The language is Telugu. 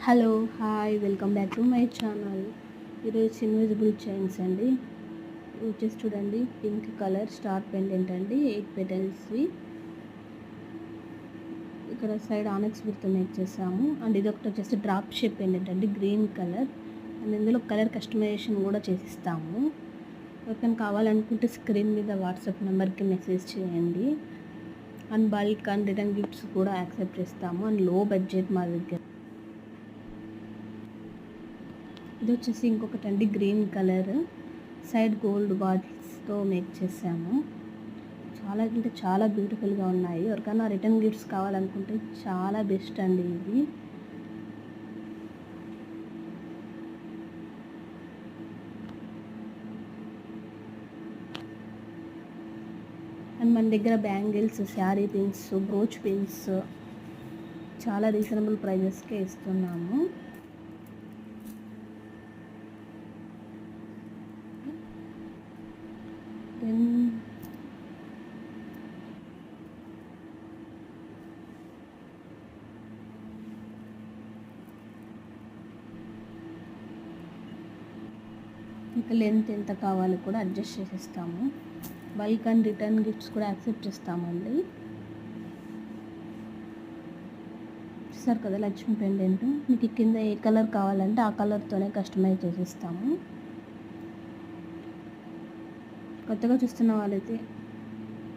Hello hi welcome back to my channel. ఈరోజు ఇన్విజిబుల్ చైన్స్ అండి. వచ్చేసి చూడండి, పింక్ కలర్ స్టార్ పెండెంట్ అండి, 8 పెటల్స్వి. ఇక్కడ సైడ్ ఆనెక్స్ గుర్తు మేక్ చేసాము. అండ్ ఇది ఒకటి వచ్చేసి డ్రాప్ షేప్ పెండెంట్ అండి, గ్రీన్ కలర్. అండ్ ఇందులో కలర్ కస్టమైజేషన్ కూడా చేసిస్తాము. ఎవరికైనా కావాలనుకుంటే స్క్రీన్ మీద వాట్సాప్ నెంబర్కి మెసేజ్ చేయండి. And bulk and return gifts కూడా యాక్సెప్ట్ చేస్తాము. అండ్ లో బడ్జెట్ మా దగ్గర. ఇది వచ్చేసి ఇంకొకటి అండి, గ్రీన్ కలర్ సైడ్ గోల్డ్ బాటిల్స్తో మేక్ చేసాము. చాలా అంటే చాలా బ్యూటిఫుల్గా ఉన్నాయి. ఎవరికైనా రిటర్న్ గిఫ్ట్స్ కావాలనుకుంటే చాలా బెస్ట్ అండి ఇది. అండ్ మన దగ్గర bangles, sari pins, brooch pins చాలా రీజనబుల్ ప్రైజెస్కే ఇస్తున్నాము. ఇంకా లెంత్ ఎంత కావాలో కూడా అడ్జస్ట్ చేసేస్తాము. బల్క్ అండ్ రిటర్న్ గిఫ్ట్స్ కూడా యాక్సెప్ట్ చేస్తామండి. చూసారు కదా లక్ష్మీ పెండెంట్. మీకు కింద ఏ కలర్ కావాలంటే ఆ కలర్తోనే కస్టమైజ్ చేసిస్తాము. కొత్తగా చూస్తున్న వాళ్ళైతే